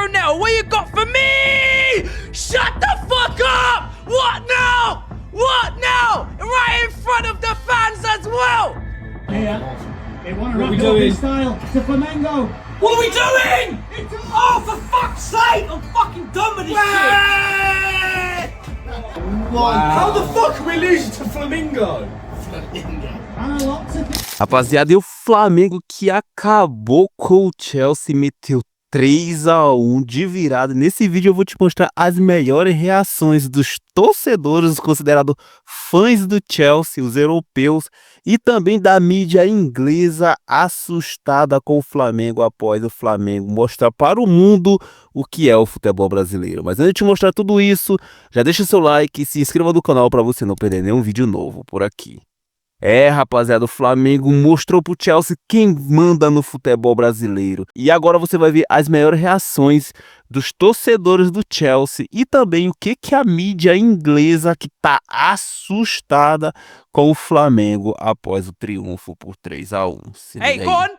Petronell, what you got for me? Shut the fuck up! What now? What now? Right in front of the fans as well! Here, they want to wrap it up in style to Flamengo. What are we doing? Oh, for fuck's sake! I'm fucking done with this shit! How the fuck are we losing to Flamingo? And a lot to Rapaziada, e o Flamengo que acabou com o Chelsea, meteu 3-1 de virada. Nesse vídeo eu vou te mostrar as melhores reações dos torcedores considerados fãs do Chelsea, os europeus, e também da mídia inglesa assustada com o Flamengo após o Flamengo mostrar para o mundo o que é o futebol brasileiro. Mas antes de mostrar tudo isso, já deixa seu like e se inscreva no canal para você não perder nenhum vídeo novo por aqui. Rapaziada, o Flamengo mostrou pro Chelsea quem manda no futebol brasileiro. E agora você vai ver as melhores reações dos torcedores do Chelsea e também o que a mídia inglesa que tá assustada com o Flamengo após o triunfo por 3-1. Hey, go on!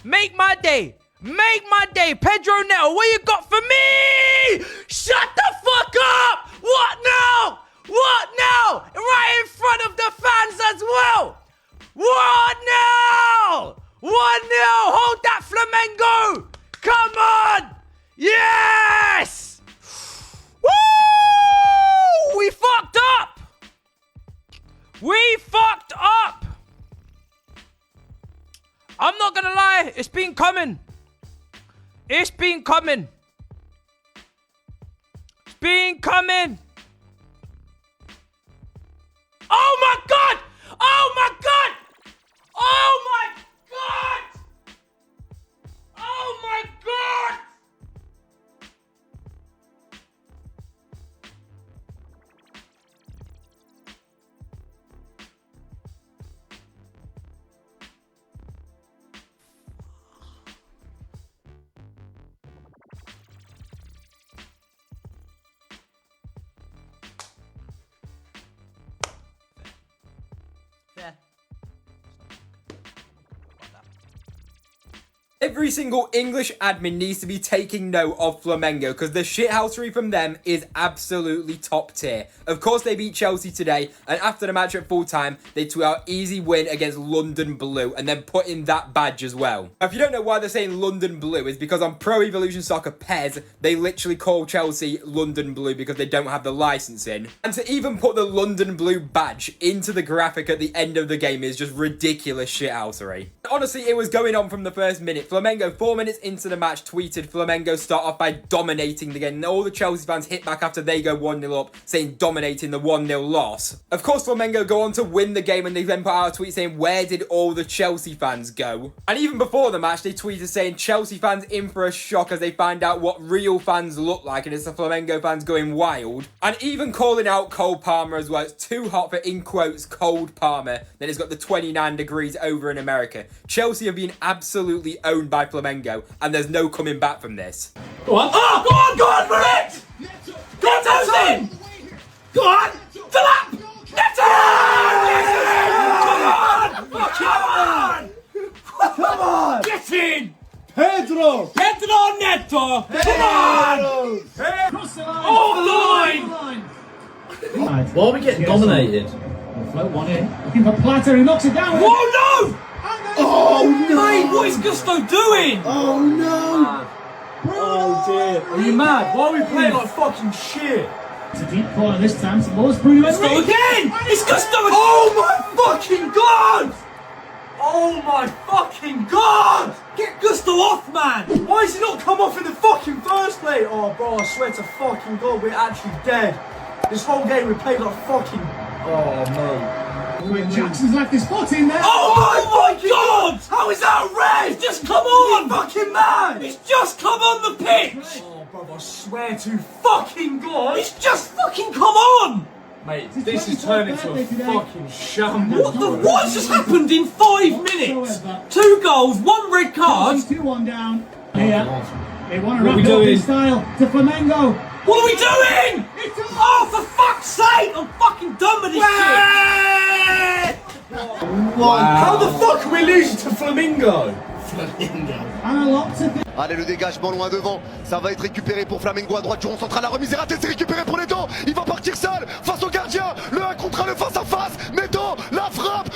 Make my day! Make my day! Petronell, what you got for me? Shut the fuck up! What now? What now? Right in front of the fans as well! What now? 1-0! Hold that, Flamengo! Come on! Yes! Woo! We fucked up! We fucked up! I'm not gonna lie, it's been coming. It's been coming. It's been coming. Oh my god! Oh my god! Oh my god! Oh my god! Fair. Every single English admin needs to be taking note of Flamengo because the shithousery from them is absolutely top tier. Of course, they beat Chelsea today, and after the match at full time, they took out easy win against London Blue and then put in that badge as well. Now, if you don't know why they're saying London Blue, it's because on Pro Evolution Soccer PES, they literally call Chelsea London Blue because they don't have the license in. And to even put the London Blue badge into the graphic at the end of the game is just ridiculous shithousery. Honestly, it was going on from the first minute. Flamengo, 4 minutes into the match, tweeted Flamengo start off by dominating the game. And all the Chelsea fans hit back after they go 1-0 up, saying dominating the 1-0 loss. Of course, Flamengo go on to win the game and they then put out a tweet saying, where did all the Chelsea fans go? And even before the match, they tweeted saying Chelsea fans in for a shock as they find out what real fans look like, and it's the Flamengo fans going wild. And even calling out Cole Palmer as well. It's too hot for, in quotes, cold Palmer. Then it's got the 29 degrees over in America. Chelsea have been absolutely owned by Flamengo, and there's no coming back from this. Go on! Oh, go on, Marit! Go on, Tosin! Go on! Philip! Neto! Come on! Come on! Get in! Pedro! Pedro Neto! Come on! Oh, line! Why are we getting dominated? float one in. Looking for Platter, who knocks it down. Whoa, no! Oh no! Mate, what is Gusto doing? Oh no! Oh dear! Are you mad? Why are we playing like fucking shit? It's a deep corner this time. Suppose Bruno Gusto again! It's Gusto again! Oh my fucking god! Oh my fucking god! Get Gusto off, man! Why has he not come off in the fucking first place? Oh bro, I swear to fucking god, we're actually dead. This whole game we played like fucking... Oh mate. When Jackson's left his foot in there. Oh my god! How is that red? It's just come on! Fucking man! It's just come on the pitch! Oh bro, I swear to fucking god! It's just fucking come on! Mate, this is turning into a fucking shambles. What has just happened in 5 minutes? 2 goals, 1 red card. 2-1 down. Here. They want to What wrap we it up doing? in style to Flamengo. What are we doing? Oh, for fuck's sake! I'm fucking done with this shit! Wow. How the fuck are we losing to Flamingo? And a lot to think. Allez, le dégagement loin devant, ça va être récupéré pour Flamengo à droite, Joron central, la remise est ratée, c'est récupéré pour Neto, il va partir seul face au gardien, le 1 contre 1, le face à face, Neto, la frappe,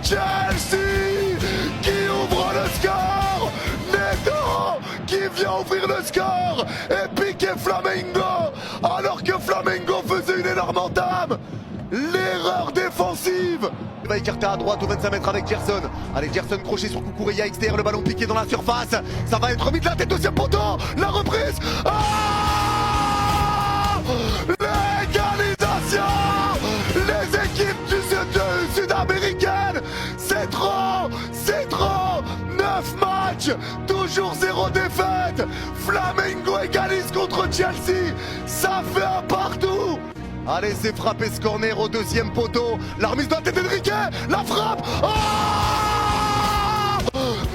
Chelsea qui ouvre le score, Neto qui vient ouvrir le score et piquer Flamengo, alors que Flamengo faisait une énorme entame. L'erreur défensive. Il va écarter à droite au 25 mètres avec Gerson. Allez, Gerson crochet sur Kukureya extérieur, le ballon piqué dans la surface. Ça va être remis de la tête, deuxième poteau. La reprise. L'égalisation. Les équipes sud-américaines. C'est trop. 9 matchs, toujours 0 défaite. Flamengo égalise contre Chelsea. Ça fait un partout. Allez, c'est frappé ce corner au deuxième poteau. La remise de la tête d'Enrique. La frappe.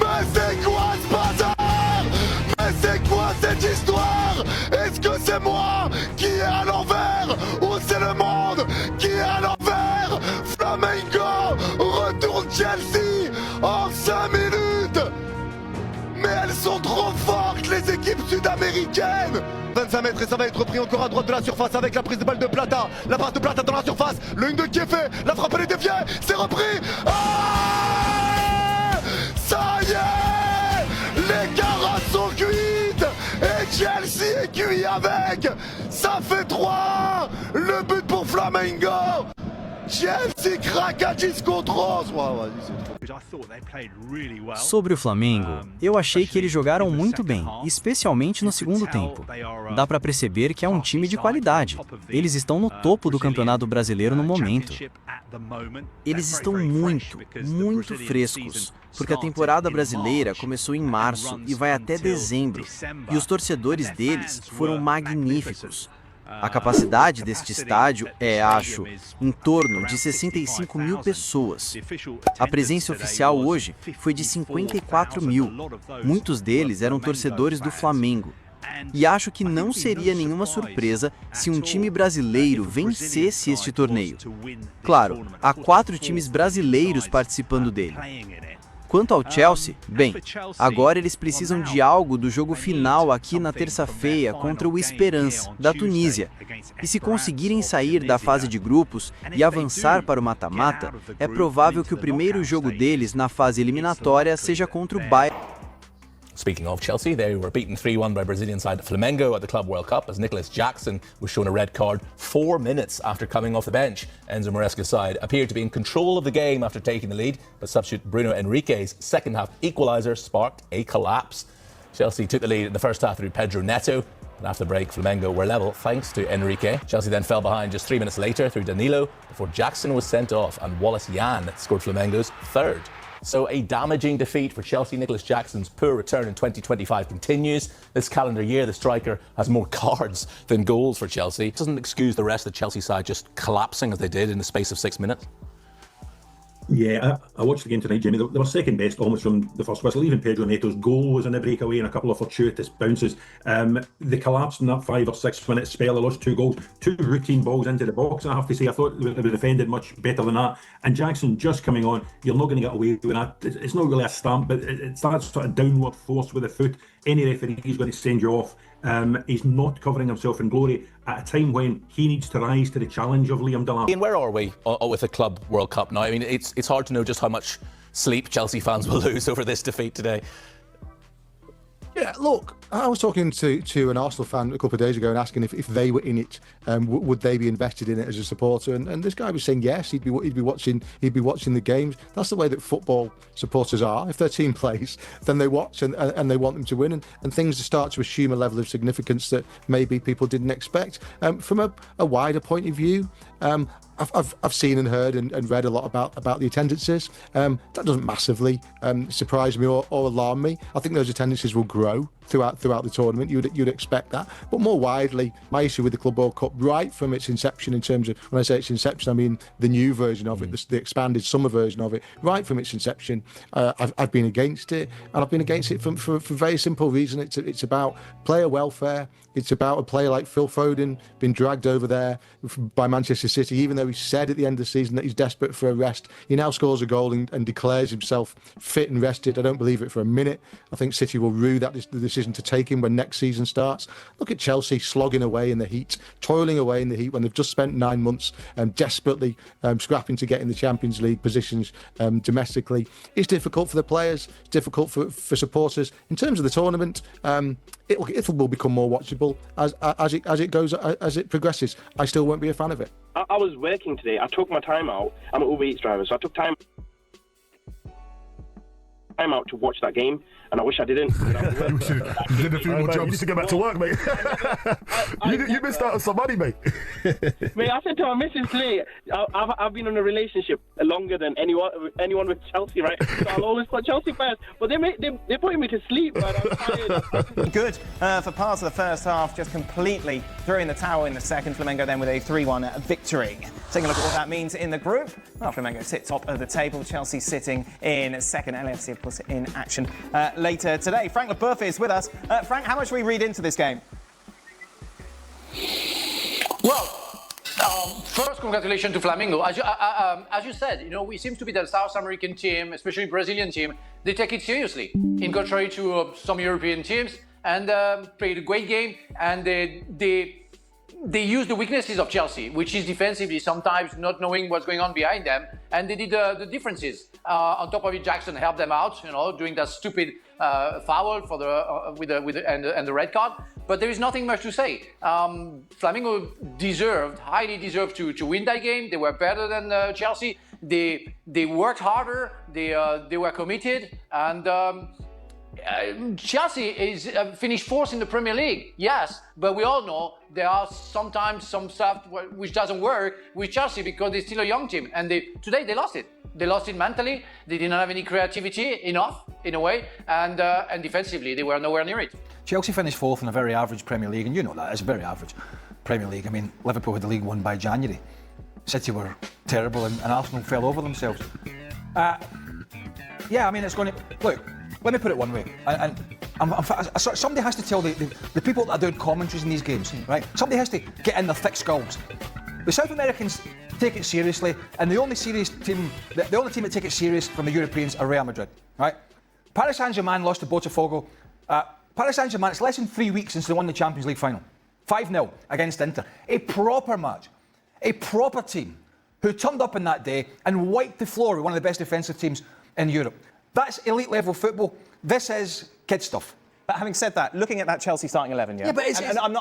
Mais c'est quoi ce bazar? Mais c'est quoi cette histoire? Est-ce que c'est moi qui est à l'envers? Ou c'est le monde qui est à l'envers? Flamengo retourne Chelsea en 5 minutes. Mais elles sont trop fortes, les équipes sud-américaines. 25 mètres et ça va être repris encore à droite de la surface avec la prise de balle de Plata. La passe de Plata dans la surface, le 1-2 qui est fait, la frappe elle est déviée, c'est repris. Ça y est, les carottes sont cuites et Chelsea est cuit avec. Ça fait 3, le but pour Flamengo. Chelsea craque à 10 contre 11. Sobre o Flamengo, eu achei que eles jogaram muito bem, especialmente no segundo tempo. Dá pra perceber que é um time de qualidade. Eles estão no topo do Campeonato Brasileiro no momento. Eles estão muito frescos, porque a temporada brasileira começou em março e vai até dezembro, e os torcedores deles foram magníficos. A capacidade deste estádio é, acho, em torno de 65 mil pessoas. A presença oficial hoje foi de 54 mil. Muitos deles eram torcedores do Flamengo. E acho que não seria nenhuma surpresa se um time brasileiro vencesse este torneio. Claro, há 4 times brasileiros participando dele. Quanto ao Chelsea, bem, agora eles precisam de algo do jogo final aqui na terça-feira contra o Esperance, da Tunísia. E se conseguirem sair da fase de grupos e avançar para o mata-mata, é provável que o primeiro jogo deles na fase eliminatória seja contra o Bayern. Speaking of Chelsea, they were beaten 3-1 by Brazilian side Flamengo at the Club World Cup as Nicolas Jackson was shown a red card 4 minutes after coming off the bench. Enzo Maresca's side appeared to be in control of the game after taking the lead, but substitute Bruno Henrique's second-half equaliser sparked a collapse. Chelsea took the lead in the first half through Pedro Neto, and after the break, Flamengo were level thanks to Enrique. Chelsea then fell behind just 3 minutes later through Danilo before Jackson was sent off and Wallace Yan scored Flamengo's third. So a damaging defeat for Chelsea. Nicolas Jackson's poor return in 2025 continues. This calendar year, the striker has more cards than goals for Chelsea. It doesn't excuse the rest of the Chelsea side just collapsing as they did in the space of 6 minutes. Yeah, I watched the game tonight, Jamie. They were second best almost from the first whistle. Even Pedro Neto's goal was in a breakaway and a couple of fortuitous bounces. They collapsed in that 5 or 6 minute spell. They lost 2 goals, 2 routine balls into the box. And I have to say, I thought they were defended much better than that. And Jackson just coming on, you're not going to get away with that. It's not really a stamp, but it's that sort of downward force with the foot. Any referee is going to send you off. He's not covering himself in glory at a time when he needs to rise to the challenge of Liam Delap. Ian, where are we with the Club World Cup now? I mean, it's hard to know just how much sleep Chelsea fans will lose over this defeat today. Yeah, look, I was talking to an Arsenal fan a couple of days ago and asking if they were in it, would they be invested in it as a supporter? And this guy was saying yes, he'd be watching the games. That's the way that football supporters are. If their team plays, then they watch and they want them to win, and things start to assume a level of significance that maybe people didn't expect. From a wider point of view, I've seen and heard and read a lot about the attendances. That doesn't massively surprise me or alarm me. I think those attendances will grow throughout the tournament. You'd expect that. But more widely, my issue with the Club World Cup right from its inception, in terms of, when I say its inception, I mean the new version of it, the expanded summer version of it, right from its inception, I've been against it, and I've been against it for a very simple reason. It's about player welfare. It's about a player like Phil Foden being dragged over there by Manchester City, even though he said at the end of the season that he's desperate for a rest. He now scores a goal and declares himself fit and rested. I don't believe it for a minute. I think City will rue the decision to take him when next season starts. Look at Chelsea slogging away in the heat, toiling away in the heat when they've just spent 9 months desperately scrapping to get in the Champions League positions domestically. It's difficult for the players. It's difficult for supporters. In terms of the tournament, it will become more watchable as it progresses. I still won't be a fan of it. I was working today. I took my time out. I'm an Uber Eats driver, so I took time out to watch that game, and I wish I didn't. You did a few more jobs. You need to get back to work, mate. You missed out on some money, mate. Mate, I said to my missus today, I've been in a relationship longer than anyone with Chelsea, right? So I'll always put Chelsea first. But they're putting me to sleep, man. I'm tired. Good for parts of the first half, just completely threw in the towel in the second. Flamengo then with a 3-1 victory. Taking a look at what that means in the group. Well, Flamengo sit top of the table. Chelsea sitting in second. LAFC, of course, in action later today. Frank Leboeuf is with us. Frank, how much do we read into this game? Well, first, congratulations to Flamengo. As you said, we seem to be the South American team, especially Brazilian team. They take it seriously, in contrary to some European teams, and played a great game. And they use the weaknesses of Chelsea, which is defensively sometimes not knowing what's going on behind them, and they did the differences. On top of it, Jackson helped them out, doing that stupid foul for the red card. But there is nothing much to say. Flamengo highly deserved to win that game. They were better than Chelsea. They worked harder. They were committed, and Chelsea is finished fourth in the Premier League, yes, but we all know there are sometimes some stuff which doesn't work with Chelsea because they're still a young team, and today they lost it. They lost it mentally. They didn't have any creativity enough, in a way, and defensively they were nowhere near it. Chelsea finished fourth in a very average Premier League, and you know that it's a very average Premier League. I mean, Liverpool had the league won by January. City were terrible, and Arsenal fell over themselves. Yeah, I mean, it's going to look. Let me put it one way, and somebody has to tell the people that are doing commentaries in these games, right? Somebody has to get in their thick skulls. The South Americans take it seriously, and the only team that take it serious from the Europeans are Real Madrid, right? Paris Saint-Germain lost to Botafogo. Paris Saint-Germain, it's less than 3 weeks since they won the Champions League final. 5-0 against Inter. A proper match. A proper team who turned up on that day and wiped the floor with one of the best defensive teams in Europe. That's elite level football. This is kid stuff. But having said that, looking at that Chelsea starting 11, yeah, but I'm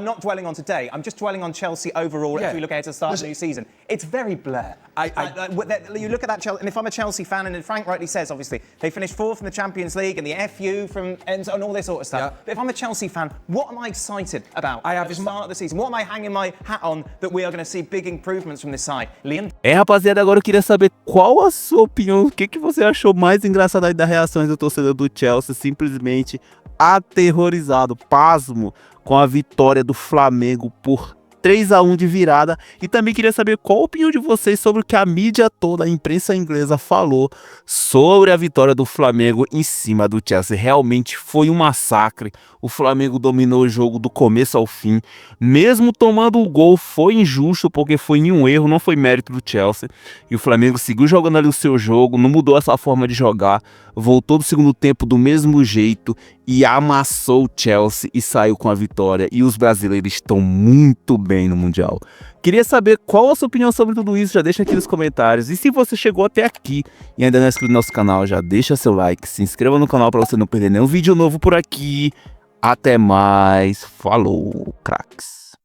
not dwelling on today. I'm just dwelling on Chelsea overall as we look ahead to the start of the new season. It's very blur. You look at that Chelsea, and if I'm a Chelsea fan, and Frank rightly says, obviously, they finished fourth in the Champions League and the FU and all this sort of stuff. Yeah. But if I'm a Chelsea fan, what am I excited about at the start of the season? What am I hanging my hat on that we are going to see big improvements from this side? Liam? Rapaziada, agora eu queria saber qual a sua opinião. O que você achou mais engraçado aí das reações do torcedor do Chelsea, simplesmente aterrorizado, pasmo com a vitória do Flamengo por 3-1 de virada. E também queria saber qual a opinião de vocês sobre o que a mídia toda, a imprensa inglesa falou sobre a vitória do Flamengo em cima do Chelsea. Realmente foi um massacre. O Flamengo dominou o jogo do começo ao fim. Mesmo tomando o gol, foi injusto porque foi nenhum erro, não foi mérito do Chelsea. E o Flamengo seguiu jogando ali o seu jogo, não mudou essa forma de jogar. Voltou do segundo tempo do mesmo jeito e amassou o Chelsea e saiu com a vitória. E os brasileiros estão muito bem no Mundial. Queria saber qual a sua opinião sobre tudo isso, já deixa aqui nos comentários. E se você chegou até aqui e ainda não é inscrito no nosso canal, já deixa seu like, se inscreva no canal para você não perder nenhum vídeo novo por aqui. Até mais, falou, craques.